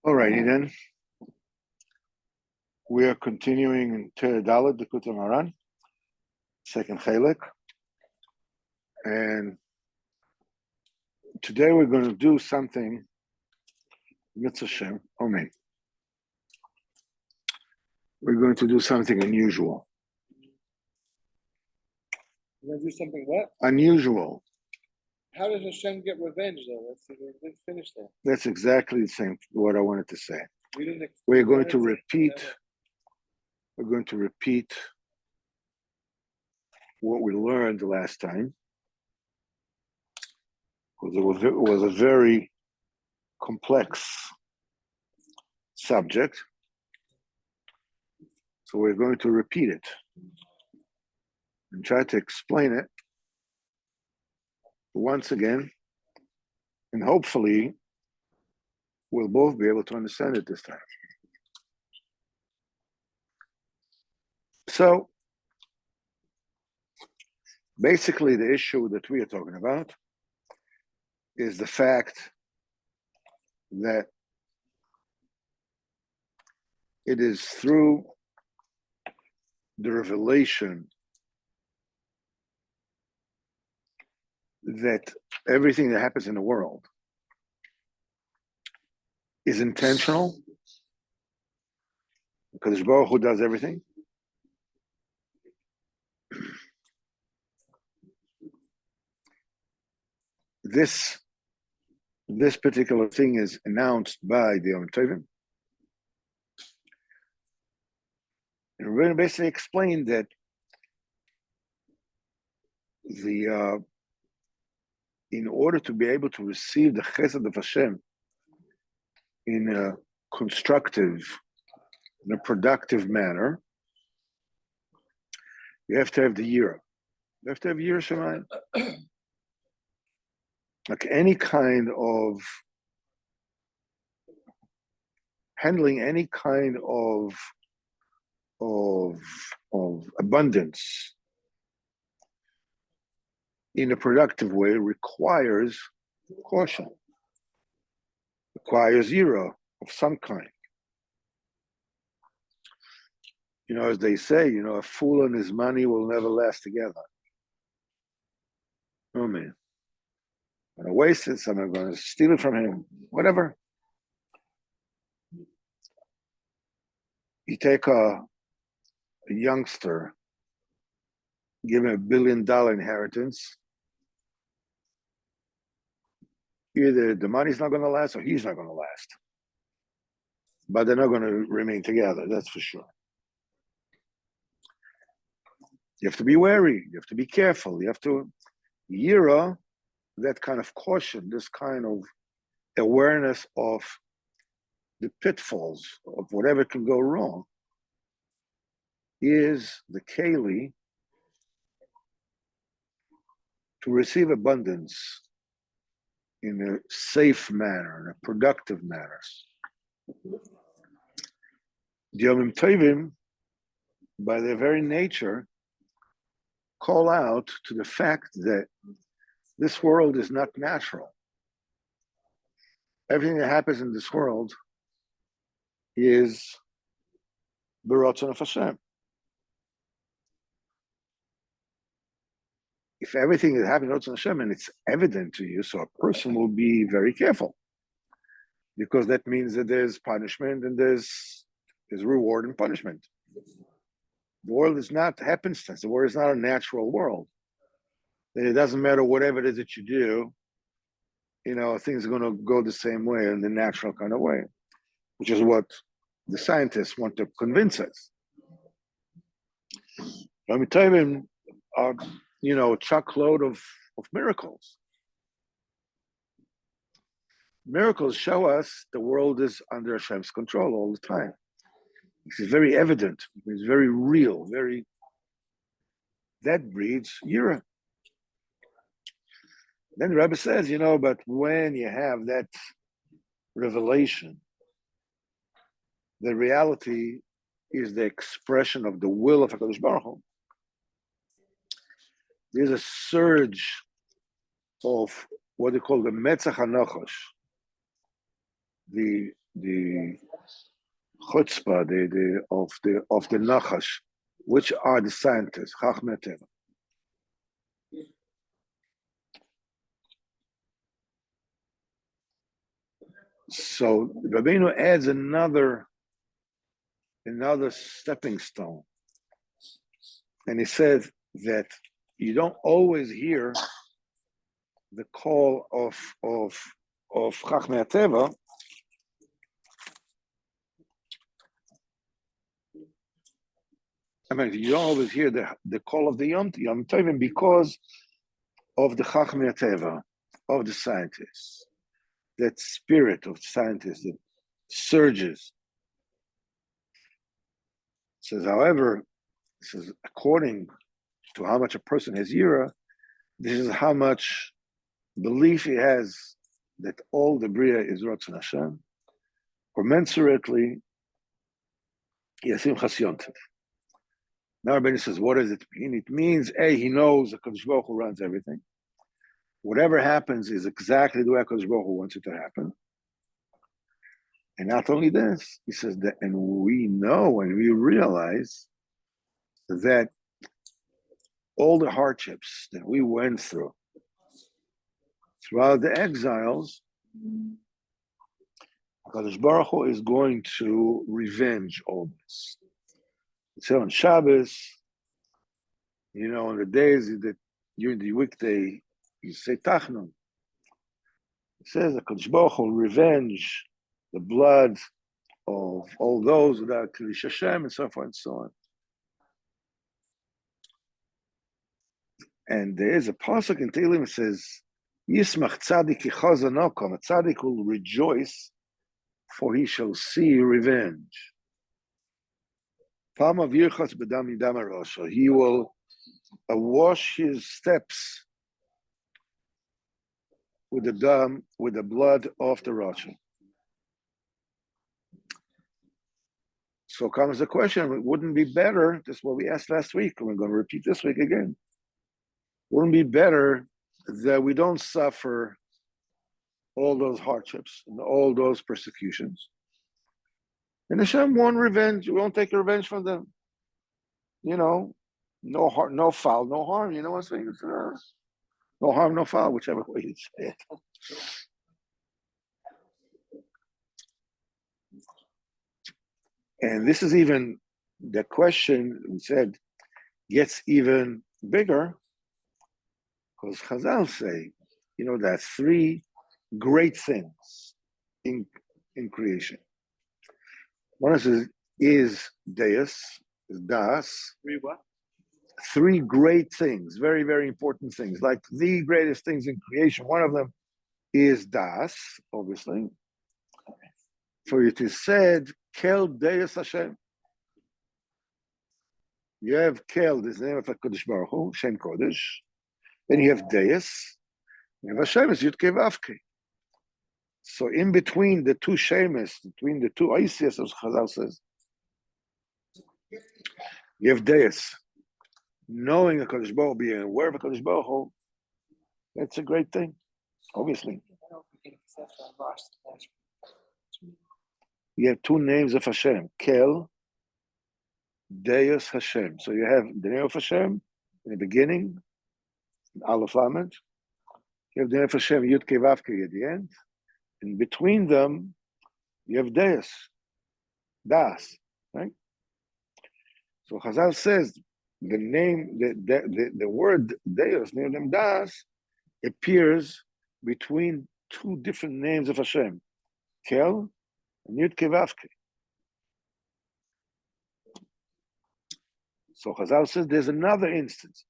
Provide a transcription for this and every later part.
Alrighty then. We are continuing in Dalet, Likutey Moharan, second Chelek. And today we're going to do something, Mitzvah Shem, Amen. We're going to do something unusual. You're going to do something what? Unusual. How does Hashem get revenge, though? Let's finish that. That's exactly the same what I wanted to say. We're going to repeat what we learned the last time. Because it was a very complex subject. So we're going to repeat it and try to explain it once again, and hopefully we'll both be able to understand it this time. So basically the issue that we are talking about is the fact that it is through the revelation that everything that happens in the world is intentional, because Baruch Hu does everything. This particular thing is announced by the Yom Tovim. And we're going to basically explain that in order to be able to receive the Chesed of Hashem in a constructive, in a productive manner, you have to have the Yira. You have to have Yira Shemayim. Like any kind of handling any kind of abundance in a productive way requires caution, requires Yira of some kind. You know, as they say, a fool and his money will never last together. Oh man. I'm going to waste it, I'm going to steal it from him, whatever. You take a youngster, give him $1 billion inheritance, either the money's not going to last or he's not going to last. But they're not going to remain together, that's for sure. You have to be wary, you have to be careful, you have to Yira, that kind of caution, this kind of awareness of the pitfalls of whatever can go wrong, is the keli to receive abundance in a safe manner, in a productive manner. The Yom Tovim, by their very nature, call out to the fact that this world is not natural. Everything that happens in this world is b'ratzon of Hashem. If everything that happens in b'ratzon of Hashem and it's evident to you, so a person will be very careful, because that means that there's punishment and there's reward and punishment. The world is not happenstance. The world is not a natural world. It doesn't matter whatever it is that you do, things are going to go the same way in the natural kind of way, which is what the scientists want to convince us. Let me tell you, chock-load of miracles. Miracles show us the world is under Hashem's control all the time. It's very evident. It's very real. That breeds Yira. Then the Rebbe says, but when you have that revelation, the reality is the expression of the will of HaKadosh Baruch Hu. There's a surge of what they call the Metzach HaNachash, the chutzpah, of the nachash, which are the scientists, Chachmei Teva. So Rabbeinu adds another stepping stone, and he says that you don't always hear the call of Chachmei Teva. I mean, you don't always hear the call of the Yom Tovim because of the Chachmei Teva, of the scientists. That spirit of scientists that surges. It says, however, according to how much a person has yira, this is how much belief he has that all the bria is Ratzon Hashem. Commensurately, Yasim Chas Yontif. Now Rabbeinu says, what does it mean? It means, A, he knows that HaKadosh Baruch Hu runs everything. Whatever happens is exactly the way HaKadosh Baruch Hu wants it to happen. And not only this, he says that, and we know and we realize that all the hardships that we went through throughout the exiles, HaKadosh Baruch Hu is going to revenge all this. So on Shabbos, on the days that during the weekday, you say Tachnun. It says HaKadosh Baruch Hu will revenge the blood of all those without Kiddush Hashem and so forth and so on. And there is a pasuk in Tehillim that says, Yismach tzadik yichazon okom, a tzadik will rejoice, for he shall see revenge. Pam avirchas b'dam yidam harosha, he will wash his steps with the blood of the Rasha. So comes the question, wouldn't it be better, this is what we asked last week, and we're going to repeat this week again, wouldn't it be better that we don't suffer all those hardships and all those persecutions? And Hashem won't revenge, we won't take revenge from them. No foul, no harm, you know what I'm saying? No harm, no foul, whichever way you say it. And this is even, the question we said gets even bigger, because Chazal say, there are three great things in creation. One is Deus, is Das. Three great things, very, very important things, like the greatest things in creation. One of them is Das, obviously. For it is said, Kel Deus Hashem. You have Kel, this is the name of HaKadosh Baruch Hu, Shem Kodesh. Then you have Deus. You have Hashem, is Yud Kei Vav Kei. So in between the two Shemes, between the two Aisias, as Chazal says, you have Deus. Knowing HaKadosh Baruch Hu, being aware of HaKadosh Baruch Hu, that's a great thing, obviously. You have two names of Hashem, Kel, Deus Hashem. So you have the name of Hashem in the beginning, Aleph Lamed. You have the name of Hashem, Yud Kei Vav Kei at the end. And between them, you have Deus, Das, right? So Chazal says the name, the word Deus, name Das, appears between two different names of Hashem, Kel and Yud Kei Vav Kei. So Chazal says there's another instance,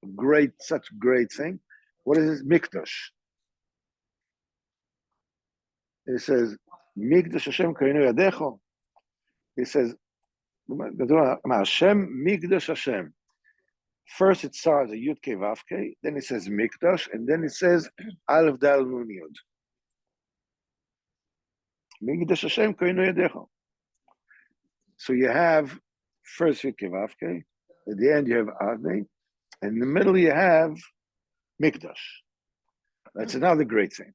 such great thing. What is it? Mikdash. It says, Mikdash Hashem Kainu Yadecho. It says, Hashem, Mikdash Hashem. First it starts a Yud Kei Vav Kei, then it says Mikdash, and then it says Aleph Dal Nun Yud. Mikdash Hashem Kainu Yadecho. So you have first Yud Kei Vav Kei, at the end you have Adnei, and in the middle you have Mikdash. That's another great thing.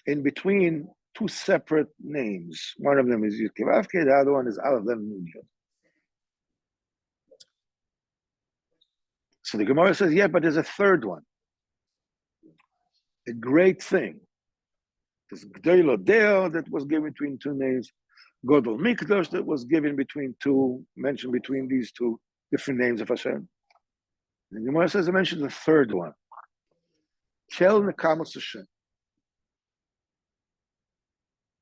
In between two separate names. One of them is Yud Kevavke, the other one is Aleph Then Nun Yud. So the Gemara says, yeah, but there's a third one. A great thing. There's Gdolo Deo that was given between two names. Godol Mikdash that was given mentioned between these two different names of Hashem. And the Gemara says, I mentioned the third one. Kel Nekamos Hashem.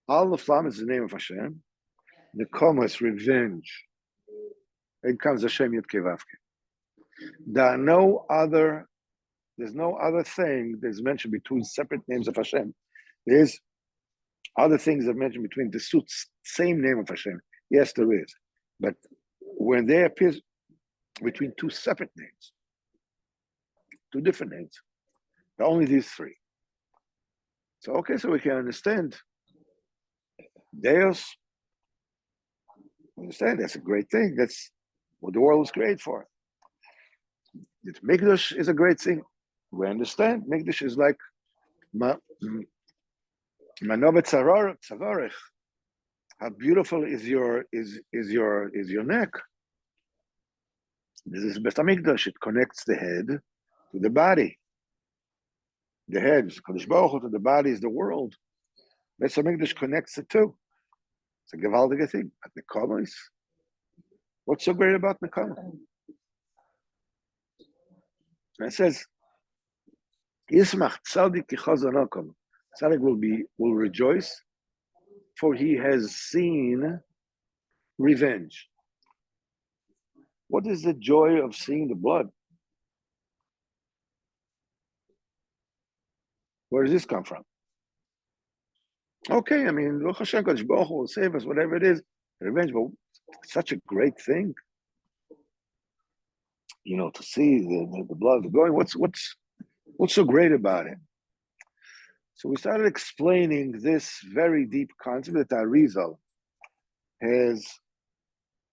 Aleph Lam is the name of Hashem. Nekoma is revenge. It comes Hashem Yud Kevavke. There's no other thing that's mentioned between separate names of Hashem. There's other things that are mentioned between the same name of Hashem. Yes, there is. But when they appear between two separate names, two different names, there are only these three. So, okay, so we can understand Deus. Understand that's a great thing. That's what the world was created for. Mikdash is a great thing. We understand. Mikdash is like Manovet Tzavarech. How beautiful is your neck? This is Beit HaMikdash. It connects the head to the body. The head is Kadosh Baruch Hu, to the body is the world. Beit HaMikdash connects the two. It's a gewaldige thing. But Nekama is, what's so great about Nekama? And it says, Yismach Tzadik Kichazanakom. Tzadik will rejoice, for he has seen revenge. What is the joy of seeing the blood? Where does this come from? Okay, I mean, Hashem Kadosh Baruch Hu will save us, whatever it is, revenge, but such a great thing. To see the blood going. What's so great about it? So we started explaining this very deep concept that Arizal has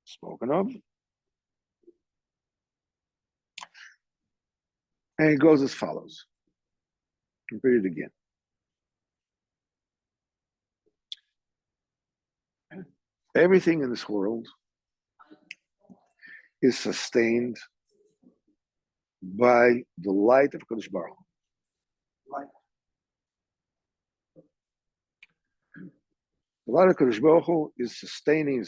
spoken of. And it goes as follows. Repeat it again. Everything in this world is sustained by the light of Kadosh Baruch Hu. The light of Kadosh Baruch Hu is sustaining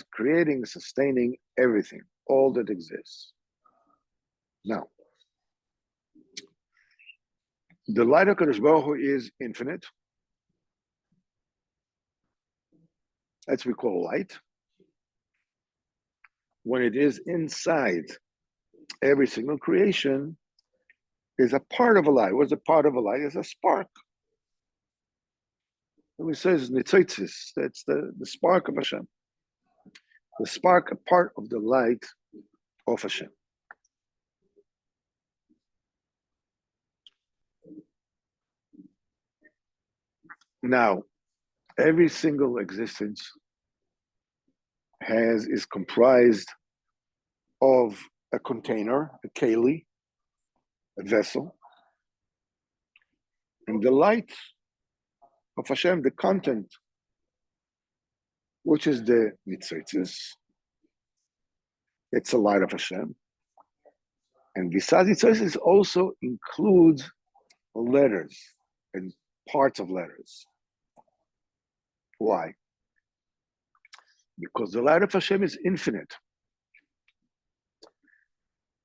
everything, all that exists. Now, the light of Kadosh Baruch Hu is infinite. That's what we call light. When it is inside every single creation, is a part of a light. What's a part of a light? It's a spark. And it says nitzotzis, that's the spark of Hashem. The spark, a part of the light of Hashem. Now, every single existence is comprised of a container, a keli, a vessel, and the light of Hashem, the content, which is the nitzotzis. It's the light of Hashem. And besides nitzotzis, also includes letters and parts of letters. Why? Because the light of Hashem is infinite.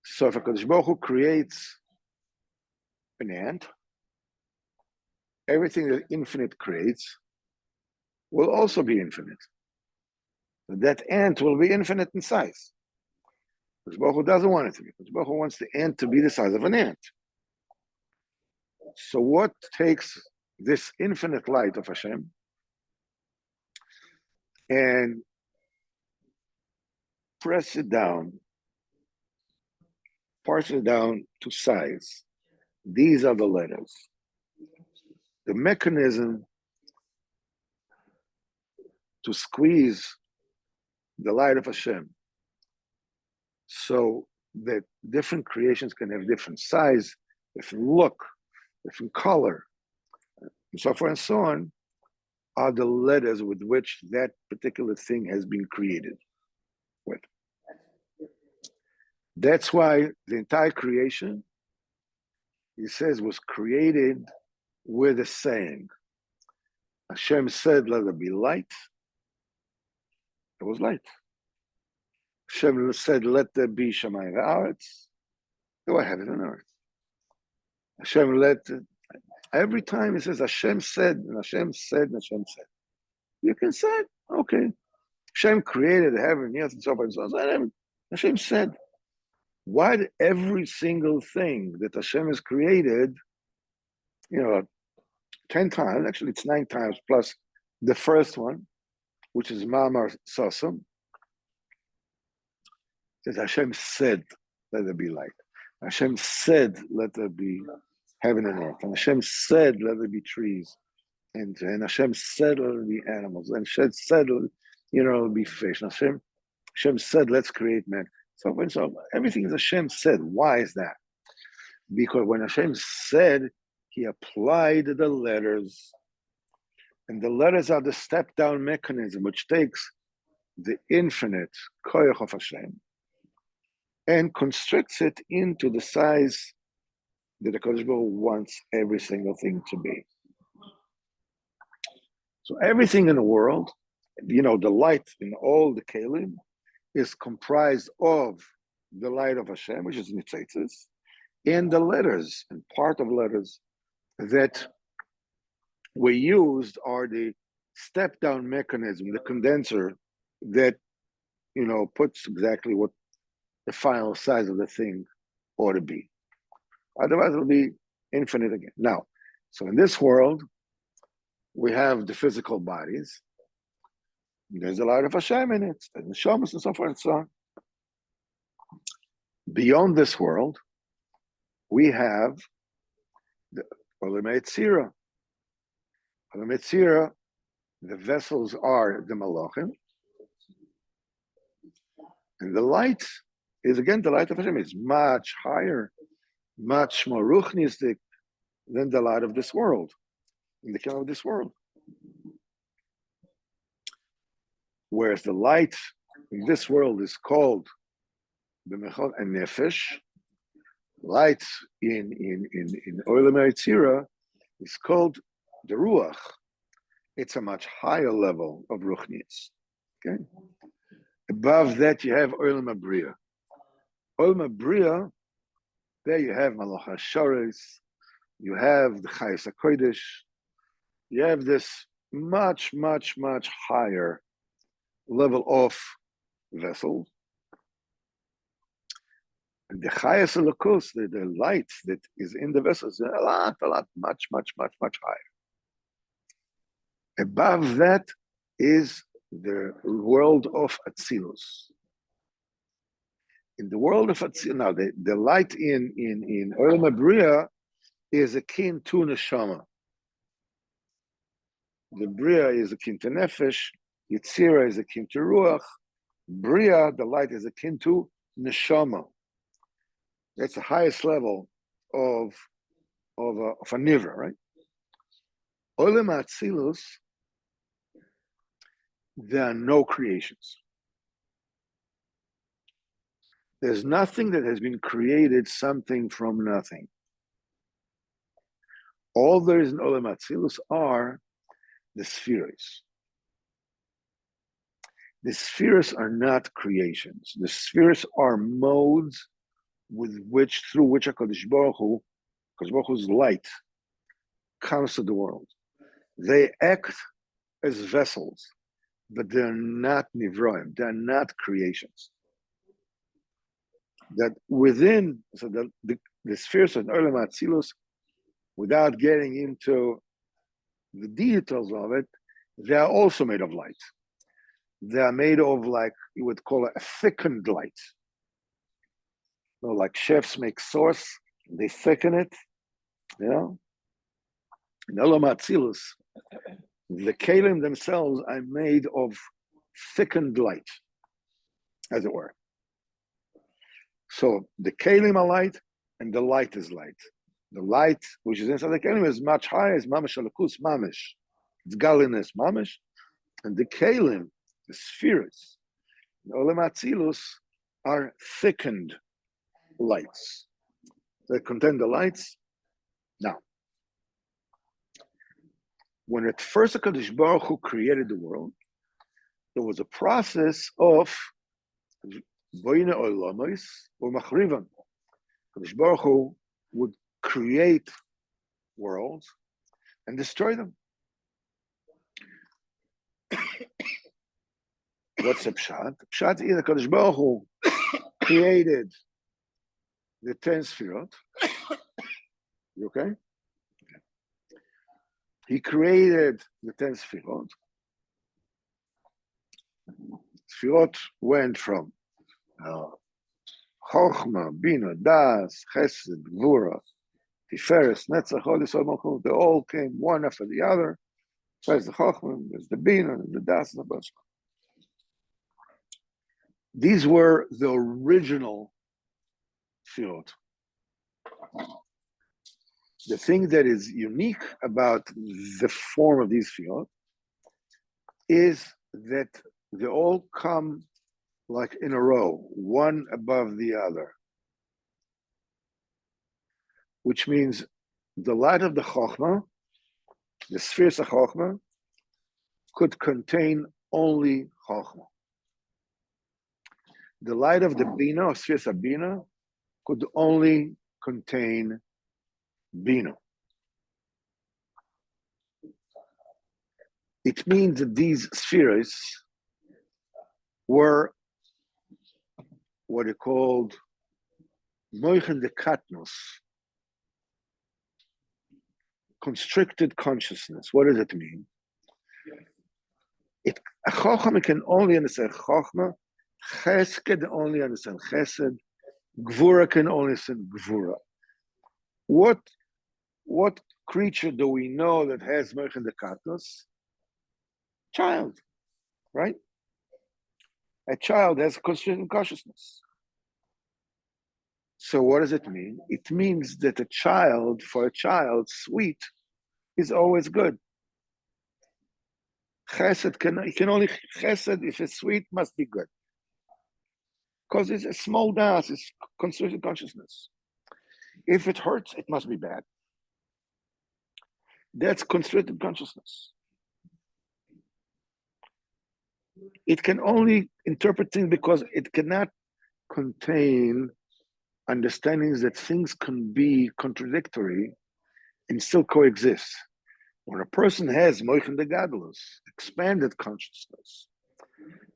So if a Kadosh Baruch Hu creates an ant, everything that infinite creates will also be infinite. That ant will be infinite in size. Kadosh Baruch Hu doesn't want it to be. Kadosh Baruch Hu wants the ant to be the size of an ant. So what takes this infinite light of Hashem and parse it down to size? These are the letters. The mechanism to squeeze the light of Hashem so that different creations can have different size, different look, different color, and so forth and so on, are the letters with which that particular thing has been created with. That's why the entire creation, he says, was created with a saying. Hashem said, let there be light. It was light. Hashem said, let there be Shamayim V'aretz. There were heaven and earth. Hashem every time he says Hashem said, and Hashem said, and Hashem said. You can say, okay. Hashem created the heaven and the earth and so forth and so on. Hashem said. Why did every single thing that Hashem has created, 10 times, actually it's 9 times plus the first one, which is Mamar Sasam, says Hashem said, let there be light. Hashem said, let there be heaven and earth. And Hashem said, let there be trees. And Hashem said, let there be animals. And Hashem said, it'll be fish. And Hashem said, let's create man. So everything is Hashem said. Why is that? Because when Hashem said, he applied the letters. And the letters are the step-down mechanism, which takes the infinite koyach of Hashem and constricts it into the size that the Kodesh Baruch Hu wants every single thing to be. So everything in the world, the light in all the kelim, is comprised of the light of Hashem, which is Nitzitzis, and the letters, and part of letters that were used are the step-down mechanism, the condenser that, puts exactly what the final size of the thing ought to be. Otherwise, it'll be infinite again. Now, so in this world, we have the physical bodies. There's a light of Hashem in it, and the shamas and so forth and so on. Beyond this world, we have the Olam Yetzirah. Olam Yetzirah, the vessels are the Malachim, and the light is again the light of Hashem. It's much higher, much more ruchnistic than the light of this world, in the kingdom of this world. Whereas the light in this world is called b'mechol and nefesh, light in Olam Yetzirah is called the ruach. It's a much higher level of ruchnius. Okay. Above that, you have Olam Abriya. Olam Abriya, there you have Malach HaSharis, you have the Chayes HaKodesh, you have this much, much, much higher level of vessel. And the Chayes HaLokos, the light that is in the vessel, is a lot, much, much, much, much higher. Above that is the world of Atzilus. In the world of Atzilus, now the light in Olam Abriya is akin to Neshama. The Briya is akin to Nefesh, Yetzirah is akin to Ruach, Briya, the light, is akin to Neshama. That's the highest level of a Nivra, right? Olam Atzilus, there are no creations. There's nothing that has been created, something from nothing. All there is in Olam Atzilus are the spheres. The spheres are not creations. The spheres are modes through which HaKadosh Baruch Hu's light comes to the world. They act as vessels, but they're not nivroim. They're not creations. That within, so the spheres of Olam Atzilus, without getting into the details of it, they are also made of light. They are made of, like you would call it, a thickened light. Like chefs make sauce, they thicken it. In Olam Atzilus, the kelim themselves are made of thickened light, as it were. So the kelim are light, and the light is light. The light which is inside the kelim is much higher, is mamish alakus mamish. It's Galinus Mamish, and the Kalim, the spheres, the Olam Atzilus, are thickened lights. They contain the lights. Now, when at first HaKadosh Baruch Hu created the world, there was a process of Boine Olamais or Machrivan. HaKadosh Baruch Hu would create worlds and destroy them. What's the pshat? Pshat is HaKadosh Baruch Hu created the 10 sefirot. You okay? He created the 10 sefirot. Sefirot went from Chochma, Bina, Das, Chesed, Gvura, Tiferes, Netzach, Hod Yisod Malchut. They all came one after the other. There's the Chochma, there's the Bina, the Das, and the Bas. These were the original sefirot. The thing that is unique about the form of these sefirot is that they all come like in a row, one above the other, which means the light of the Chochmah, the spheres of Chochmah, could contain only Chochmah. The light of the Bina, or spheres of Bina, could only contain Bina. It means that these spheres were what are called moichen de katnos, constricted consciousness. What does it mean? A Chochmah can only understand Chochmah, Chesed can only understand Chesed, Gvura can only understand Gvura. What creature do we know that has moichen de katnos? Child, right? A child has constricted consciousness. So what does it mean? It means that for a child, sweet is always good. Chesed can only chesed, if it's sweet, must be good. Because it's a small das, it's constricted consciousness. If it hurts, it must be bad. That's constricted consciousness. It can only interpret things because it cannot contain understandings that things can be contradictory and still coexist. When a person has moichen de gadlus, expanded consciousness,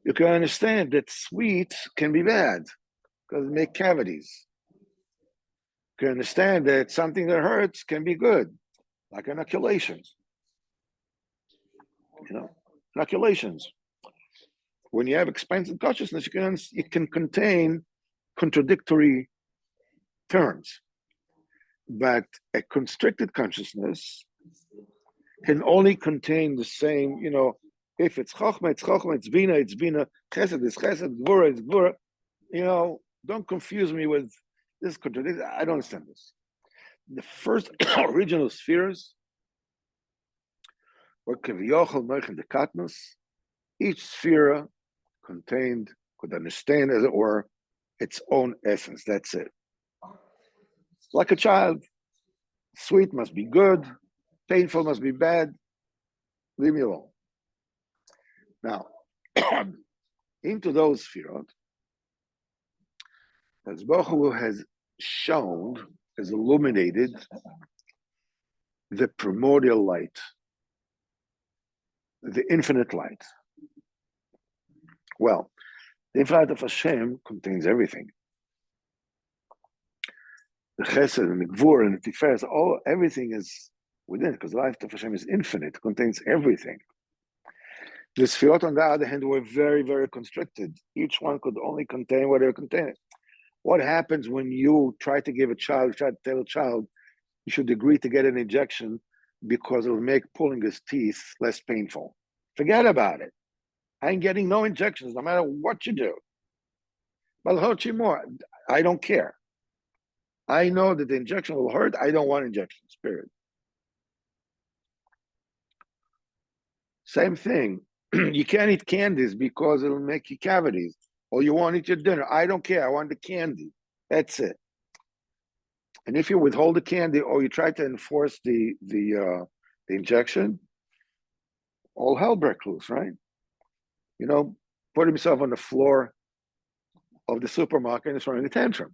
you can understand that sweet can be bad because it makes cavities. You can understand that something that hurts can be good, like inoculations. Inoculations. When you have expanded consciousness, it can contain contradictory terms. But a constricted consciousness can only contain the same, if it's Chochmah, it's Bina, Chesed is Chesed, Gvura is Gvura. Don't confuse me with this contradiction. I don't understand this. The first original spheres were Kevyochel Moichen de Katnos. Each sphere could understand, as it were, its own essence. That's it. Like a child, sweet must be good, painful must be bad. Leave me alone. Now, into those sefirot, as Baruch Hu has shown, has illuminated the primordial light, the infinite light. Well, the infinite light of Hashem contains everything. The Chesed and the Gvur and the Tiferes, everything is within, because the light of Hashem is infinite, contains everything. The Sefirot, on the other hand, were very, very constricted. Each one could only contain whatever contained. What happens when you try to tell a child, you should agree to get an injection because it will make pulling his teeth less painful? Forget about it. I ain't getting no injections, no matter what you do. But it'll hurt you more. I don't care. I know that the injection will hurt. I don't want injections, period. Same thing. You can't eat candies because it'll make you cavities. Or you won't eat your dinner. I don't care. I want the candy. That's it. And if you withhold the candy or you try to enforce the injection, all hell breaks loose, right? You know, put himself on the floor of the supermarket and throwing a tantrum.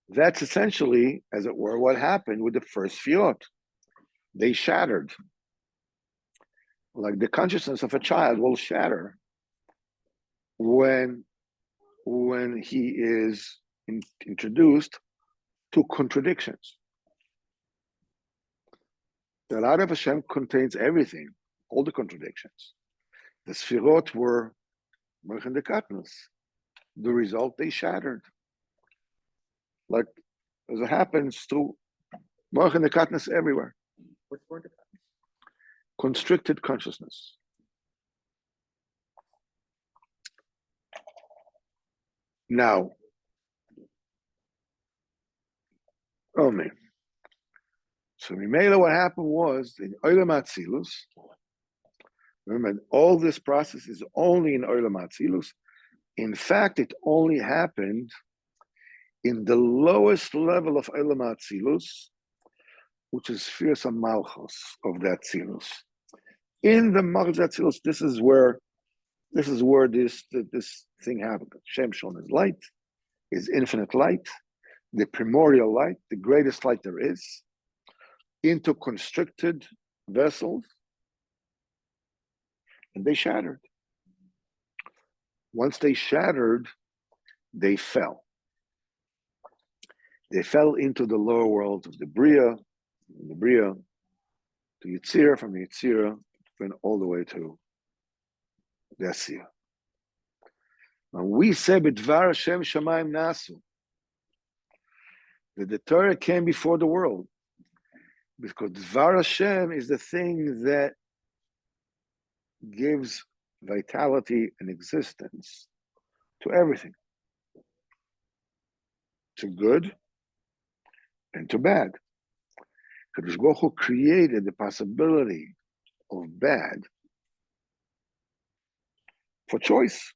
That's essentially, as it were, what happened with the first fiot. They shattered. Like the consciousness of a child will shatter when he is introduced to contradictions. The Light of Hashem contains everything, all the contradictions. The Sfirot were Merchen de Katnus. The result, they shattered. Like, as it happens to Merchen de Katnus everywhere. What's more difficult? Constricted consciousness. Now, oh man. So Mimela, what happened was in Olam Atzilus. Remember, all this process is only in Olam Atzilus. In fact, it only happened in the lowest level of Olam Atzilus, which is Firas Malchus of the Atzilus. In the Malchus Atzilus, this is where this thing happened. Shem Shon is light, is infinite light, the primordial light, the greatest light there is, into constricted vessels, and they shattered. Once they shattered, they fell. They fell into the lower world of the Bria, to Yitzira, from the Yitzira, went all the way to the Asiyah. Now we say, B'dvar Hashem Shamayim Nasu, that the Torah came before the world, because Dvar Hashem is the thing that gives vitality and existence to everything, to good and to bad. Kadosh Baruch Hu created the possibility of bad for choice.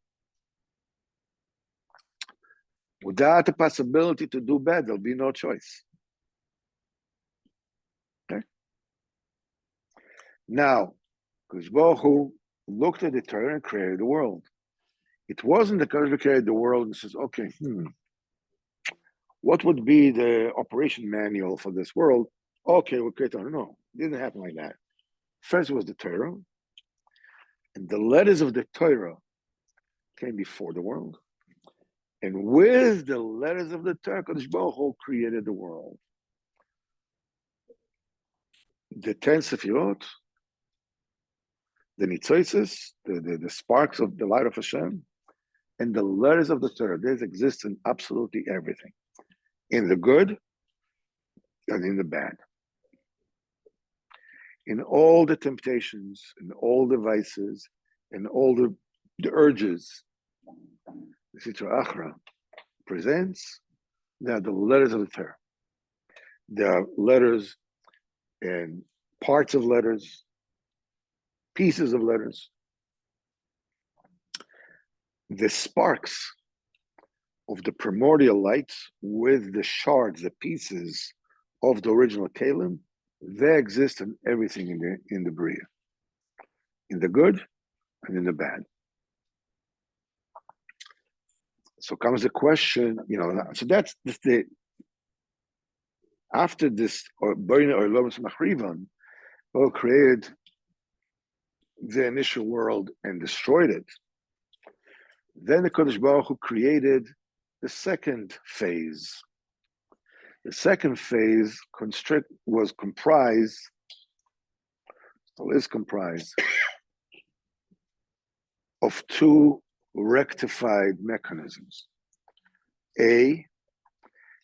Without the possibility to do bad, there'll be no choice. Okay? Now, Kadosh Baruch Hu looked at the Torah and created the world. It wasn't that Kadosh Baruch Hu created the world and says, okay, what would be the operation manual for this world? Okay, we'll create Torah. No, it didn't happen like that. First was the Torah, and the letters of the Torah came before the world. And with the letters of the Torah, Kadosh Baruch Hu created the world. The 10 Sefirot, the Nitzotzes, the sparks of the light of Hashem, and the letters of the Torah. These exist in absolutely everything, in the good and in the bad. In all the temptations, in all the vices, in all the urges, the Sitra Achra presents, there are the letters of the Torah. There are letters and parts of letters, pieces of letters. The sparks of the primordial light with the shards, the pieces of the original Kalim, they exist in everything in the Bria, in the good and in the bad. So comes the question, so that's the after this Boine or Lomas Machrivan, who created the initial world and destroyed it. Then the Kodesh Baruch Hu created the second phase. The second phase was comprised, still is comprised, of two rectified mechanisms. A,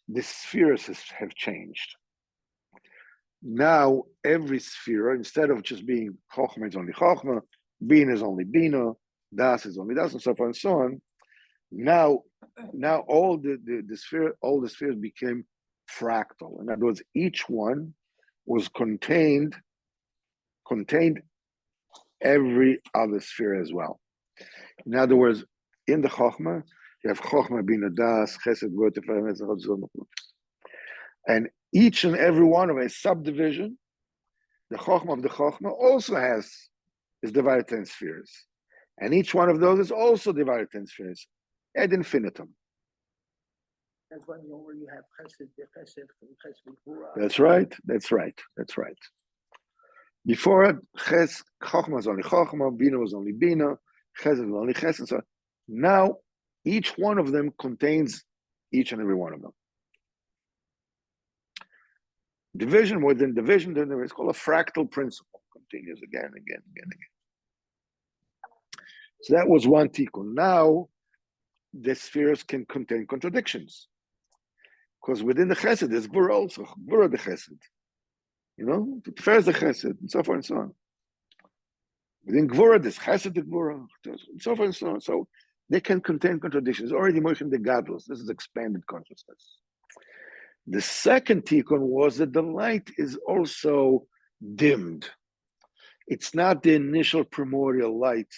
the spheres have changed. Now every sphere, instead of just being Chochmah is only Chochmah, Bina is only Bina, Das is only Das, and so forth and so on. Now all the spheres became fractal. In other words, each one was contained contained every other sphere as well. In other words, in the Chokhmah, you have Chokhmah, Bina, Das, Chesed, Gvura, Tiferet, Netzach, Hod, Sod, Malchut. And each and every one of a subdivision, the Chokhmah of the Chokhmah also is divided 10 spheres. And each one of those is also divided 10 spheres ad infinitum. That's why where you have Chesed, Chesed, Chesed, Gvura. That's right. That's right. That's right. Before it, Chokhmah was only Chokhmah, Bina was only Bina, Chesed was only Chesed. So now each one of them contains each and every one of them. Division within division, then there is called a fractal principle. Continues again, again, again, again. So that was one tikkun. Now the spheres can contain contradictions. Because within the chesed, there's Gvura also, Gvura the chesed. You know, the Tiferet the chesed, and so forth and so on. Within Gvura, there's chesed the Gvura, and so forth and so on. So they can contain contradictions. Already mentioned the gadlus. This is expanded consciousness. The second tikkun was that the light is also dimmed. It's not the initial primordial light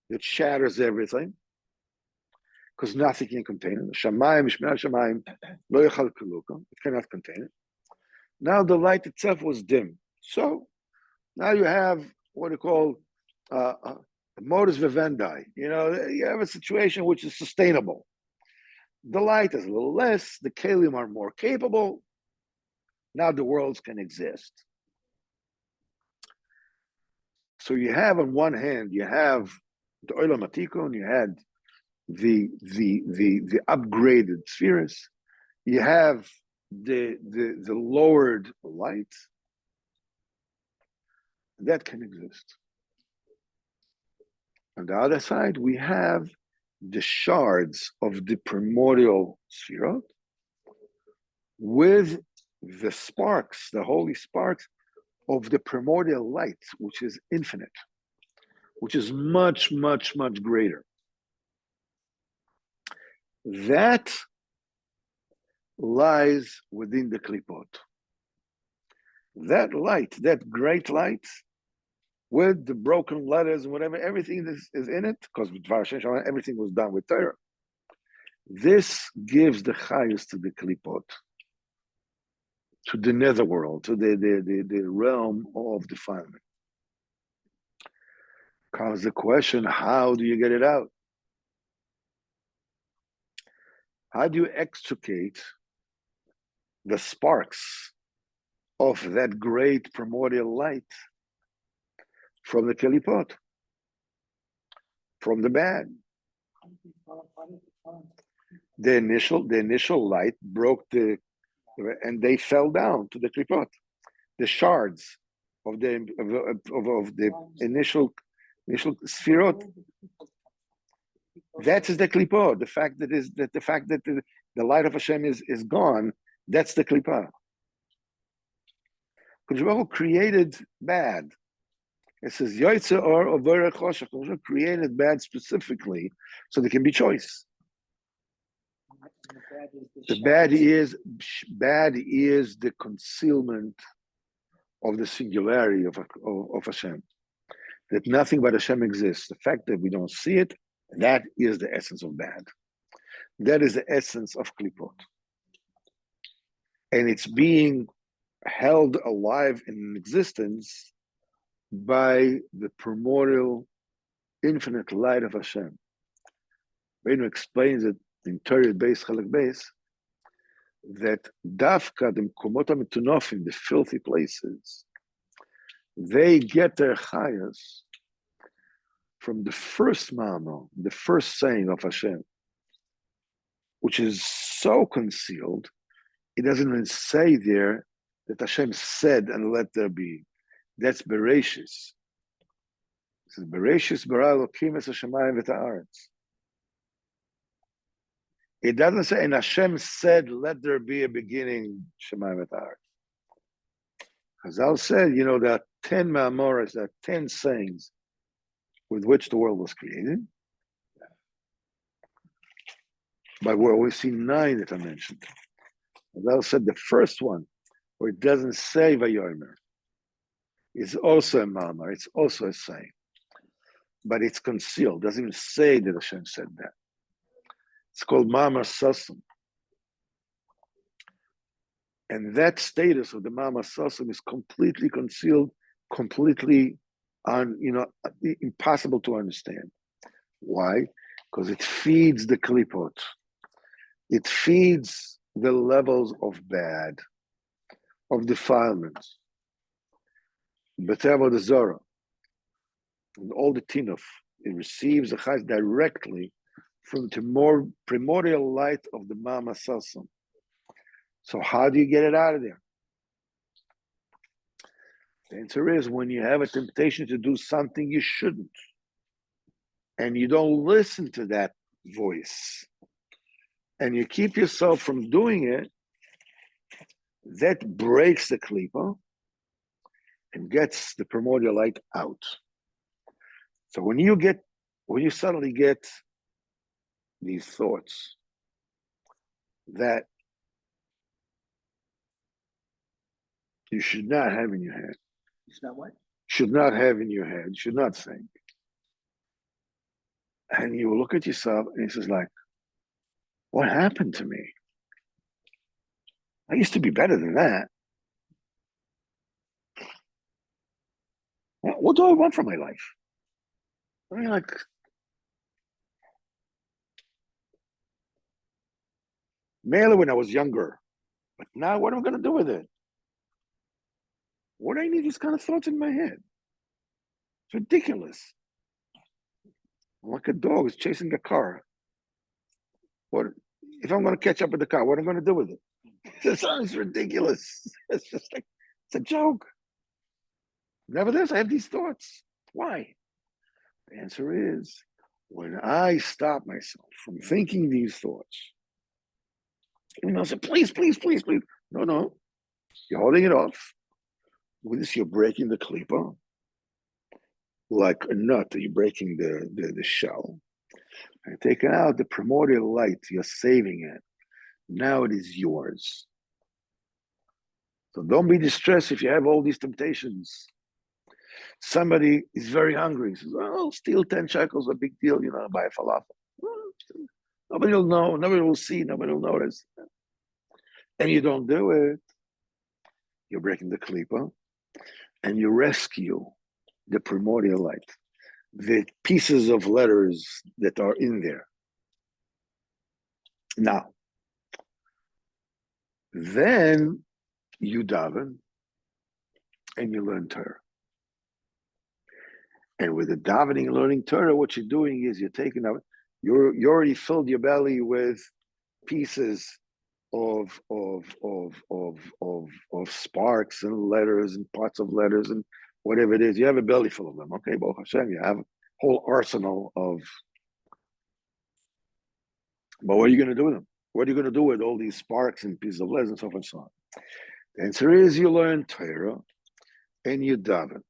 that shatters everything, because nothing can contain it. Shamayim, Shmei Shamayim, lo yachal kaluka. It cannot contain it. Now the light itself was dim. So now you have what you call modus vivendi. You know, you have a situation which is sustainable. The light is a little less, the kelim are more capable. Now the worlds can exist. So you have on one hand, you have the Olam Atikon, you had the upgraded spheres, you have the lowered light. That can exist. On the other side, we have the shards of the primordial spherot with the sparks, the holy sparks of the primordial light, which is infinite, which is much, much, much greater. That lies within the klipot. That light, that great light, with the broken letters and whatever, everything is in it, because with Dvar Hashem everything was done with Torah. This gives the chayus to the klipot, to the netherworld, to the realm of defilement. Comes the question, how do you get it out? How do you extricate the sparks of that great primordial light from the kelipot, from the bad? The initial light broke and they fell down to the klipot. The shards of the initial sphirot. That is the klipot. The fact that the light of Hashem is gone. That's the klipah. Kadosh created bad. It says Yoitze or Overa Choshech. Kadosh created bad specifically so there can be choice. The bad is the concealment of the singularity of Hashem. That nothing but Hashem exists. The fact that we don't see it, that is the essence of bad. That is the essence of klipot. And it's being held alive in existence by the primordial, infinite light of Hashem. Rabbeinu explains it in Torah Beis Chalek Beis that Dafka, the Mkomot HaMetunofim, the filthy places, they get their chayas from the first ma'amah, the first saying of Hashem, which is so concealed, it doesn't even say there that Hashem said and let there be. That's Bereshis. It says, Bereshis bara Elokim es hashamayim v'ta'aretz. It doesn't say, and Hashem said, let there be a beginning, Shemayim v'ta'aretz. Chazal said, you know, there are 10 ma'amoras, there are 10 sayings with which the world was created. But we always see 9 that are mentioned. Chazal said the first one, where it doesn't say Vayomer. is also a mamar. It's also a saying, but it's concealed. Doesn't even say that Hashem said that. It's called mamar sasum, and that status of the mamar sasum is completely concealed, completely impossible to understand. Why? Because it feeds the klipot. It feeds the levels of bad, of defilements, B'tevo the Zora, and all the tinuf. It receives the chayes directly from the more primordial light of the Mama Sasam. So how do you get it out of there? The answer is when you have a temptation to do something you shouldn't, and you don't listen to that voice, and you keep yourself from doing it, that breaks the klipa and gets the primordial light out. So when you suddenly get these thoughts that you should not have in your head, It's not what? should not have in your head, should not think, and you look at yourself and it says like, what happened to me? I used to be better than that. What do I want from my life? I mean, like, mainly when I was younger, but now what am I going to do with it? What do I need these kind of thoughts in my head? It's ridiculous. I'm like a dog is chasing a car. What if I'm going to catch up with the car? What am I going to do with it? It sounds ridiculous. It's just like, it's a joke. Nevertheless, I have these thoughts. Why? The answer is when I stop myself from thinking these thoughts, I say, please, please, please, please. No. You're holding it off. With this, you're breaking the klipa. Like a nut, you're breaking the shell. And taking out the primordial light, you're saving it. Now it is yours. So don't be distressed if you have all these temptations. Somebody is very hungry. He says, "Oh, steal 10 shekels, a big deal, buy a falafel." Well, nobody will know, nobody will see, nobody will notice. And you don't do it. You're breaking the klipa, and you rescue the primordial light, the pieces of letters that are in there. Now, then you daven and you learn Torah. And with the davening and learning Torah, what you're doing is you're taking out, you already filled your belly with pieces of sparks and letters and parts of letters and whatever it is. You have a belly full of them. Okay, Baruch Hashem, you have a whole arsenal of. But what are you going to do with them? What are you going to do with all these sparks and pieces of letters and so forth and so on? The answer is you learn Torah and you daven.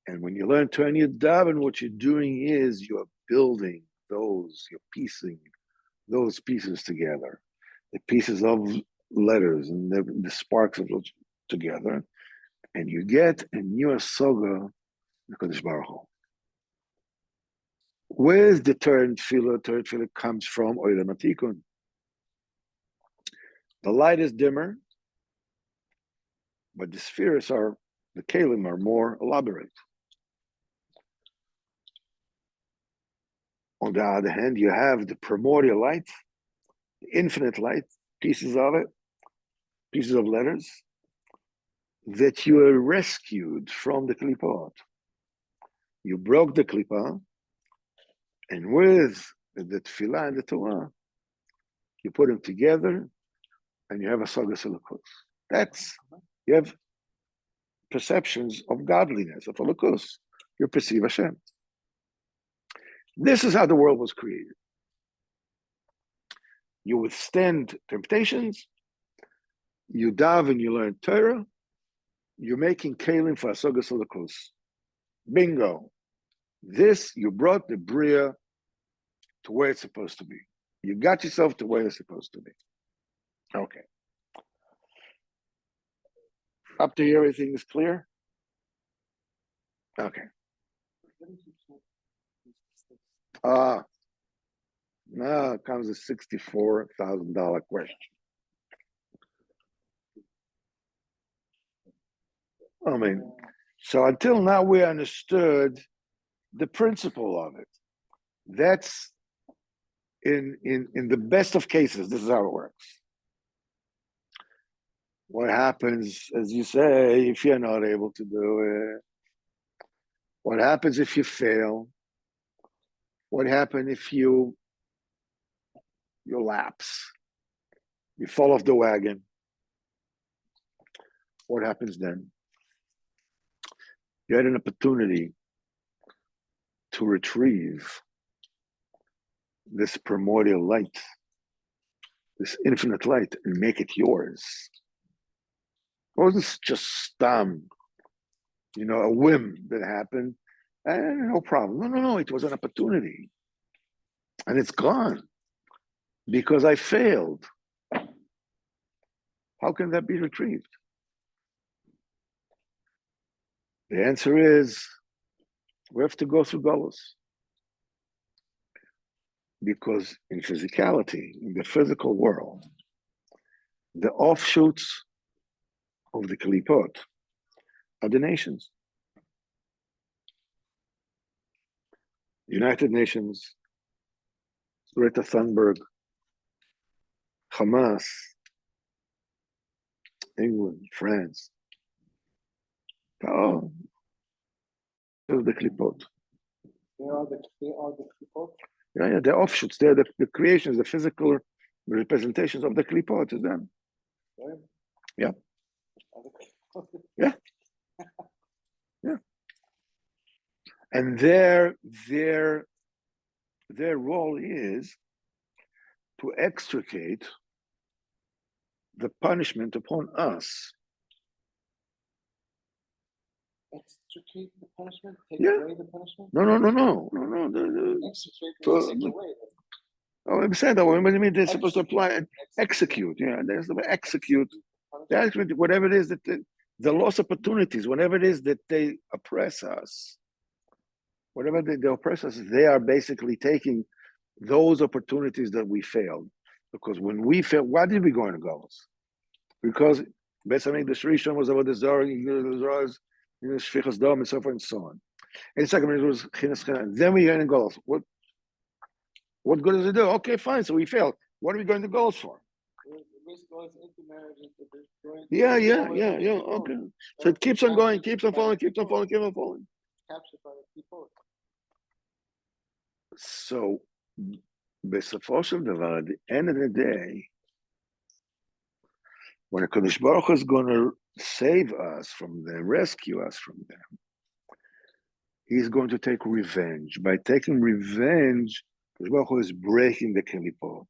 And when you learn Torah and you daven, what you're doing is you're building you're piecing those pieces together, the pieces of letters and the sparks of those together, and you get a new asoga, the Kodesh Baruch Hu. With the third tefillah comes from Olam Hatikun. The light is dimmer, but the spheres the kalim are more elaborate. On the other hand, you have the primordial light, the infinite light, pieces of it, pieces of letters, that you are rescued from the klipot. You broke the klipa, and with the tefillah and the Torah, you put them together, and you have a sagas elokus. You have perceptions of godliness, of elokus. You perceive Hashem. This is how the world was created. You withstand temptations, you daven and you learn Torah, you're making kalim for asagas elokus. Bingo. This, you brought the bria to where it's supposed to be. You got yourself to where it's supposed to be. Okay. Up to here, everything is clear? Okay. Now comes a $64,000 question. I mean, so until now we understood the principle of it. That's in the best of cases, this is how it works. What happens, as you say, if you're not able to do it? What happens if you fail? What happens if you lapse? You fall off the wagon? What happens then? You had an opportunity to retrieve this primordial light, this infinite light, and make it yours. Or was this just a whim that happened? No problem. No, it was an opportunity. And it's gone because I failed. How can that be retrieved? The answer is we have to go through Golus. Because in physicality, in the physical world, the offshoots of the Klipot are the nations. United Nations, Greta Thunberg, Hamas, England, France. Oh, the Klipot. They are the Klipot. Yeah, they're offshoots. They're the creations, the physical representations of the Klipot is them. Right? Yeah. Yeah. And their role is to extricate the punishment upon us. Extricate the punishment? Take Yeah. away the punishment? No. Extricate means take away. Oh, I'm saying that. What do you mean they're supposed to apply? Execute. Yeah, there's the execute. Whatever it is that the lost opportunities, whenever it is that they oppress us, whatever they oppress us, they are basically taking those opportunities that we failed. Because when we failed, why did we go into goals? Because basically the Shrishon was about the Zohar, Shfichas Dom, and so forth and so on. And the second one was Chinas Chinas. Then we went in goals. What good does it do? Okay, fine. So we failed. What are we going to goals for? Yeah. Okay. So it keeps on going, keeps on falling. So, בסופו של דבר, at the end of the day, when a Kadosh Baruch Hu is going to save us from them, rescue us from them, he's going to take revenge. By taking revenge, Kadosh Baruch Hu is breaking the Kelipot.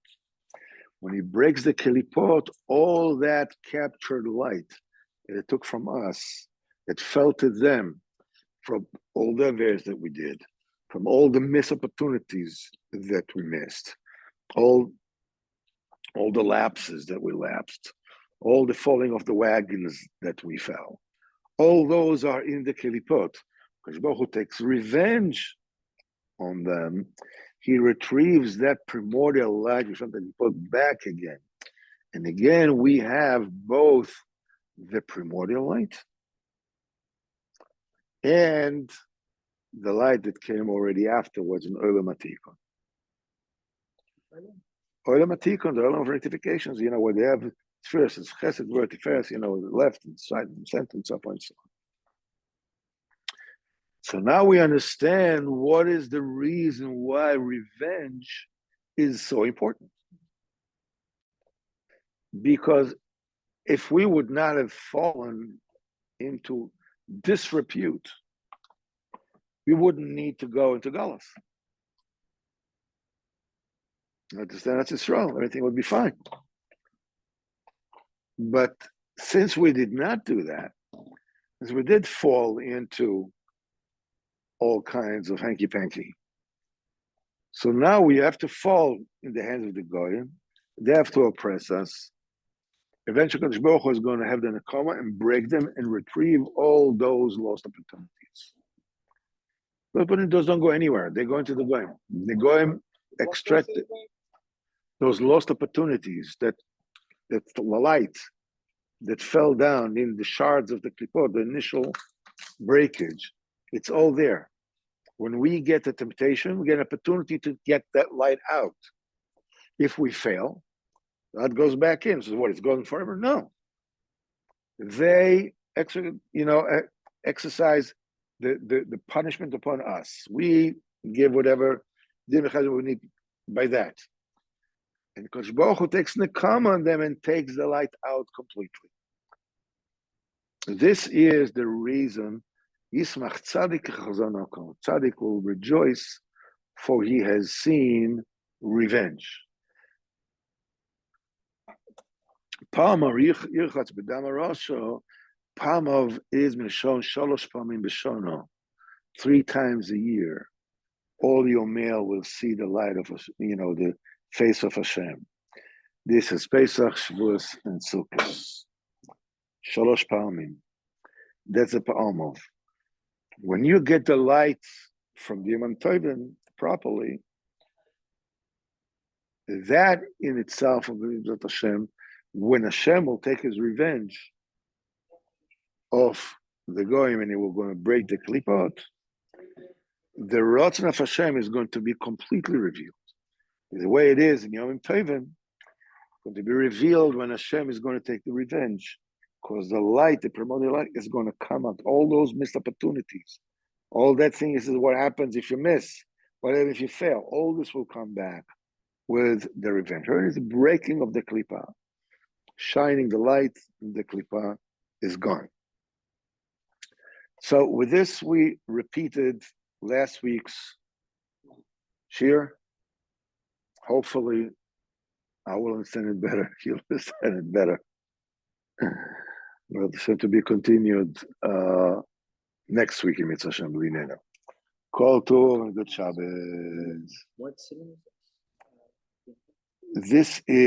When he breaks the Kelipot, all that captured light that it took from us, it fell to them from all the affairs that we did, from all the missed opportunities that we missed, all the lapses that we lapsed, all the falling off the wagons that we fell. All those are in the Kelipot. Because Baruch Hu takes revenge on them. He retrieves that primordial light, which something he put back again. And again, we have both the primordial light and the light that came already afterwards in Olam Atikon. Olam Atikon, the Olam of rectifications, where they have spheres, it's Chesed, Tiferes, left and side and center and so on and so on. So now we understand what is the reason why revenge is so important. Because if we would not have fallen into disrepute, we wouldn't need to go into Galus. Understand? That's Israel. Everything would be fine. But since we did not do that, since we did fall into all kinds of hanky-panky, so now we have to fall in the hands of the Goyim. They have to oppress us. Eventually, Kadosh Baruch Hu is going to have the Nakama and break them and retrieve all those lost opportunities. Those don't go anywhere. They go into the goyim. The goyim extract What goes to the goyim? those lost opportunities, that the light that fell down in the shards of the klipot, the initial breakage. It's all there. When we get a temptation, we get an opportunity to get that light out. If we fail, that goes back in. So what? It's gone forever? No. They exercise the punishment upon us. We give whatever we need by that. And Kosh Baruch Hu takes nekama on them and takes the light out completely. This is the reason Yismach Tzadik Chazon. Tzadik will rejoice, for he has seen revenge. Palmov Yirchatz B'Dam Rasho. Palmov is Mishon Shalosh Palmim B'Shono. 3 times a year, all your male will see the light of, the face of Hashem. This is Pesach, Shavuos, and Sukkot. Shalosh Palmim. That's a Palmov. When you get the light from the Yom Tovim properly, that in itself will be Hashem. When Hashem will take his revenge of the goyim and he will going to break the klipot, the Ratzon of Hashem is going to be completely revealed. The way it is in Yom Tovim, going to be revealed when Hashem is going to take the revenge, because the light, the primordial light, is going to come out. All those missed opportunities, all that thing is what happens if you miss, whatever if you fail, all this will come back with the revenge. It is the breaking of the klipa, shining the light, the klipa is gone. So with this, we repeated last week's shir. Hopefully, I will understand it better. You'll understand it better. But it's to be continued next week in Mitzvah Shem B'Linena. Kol Tov and good Shabbos. What cinema? This is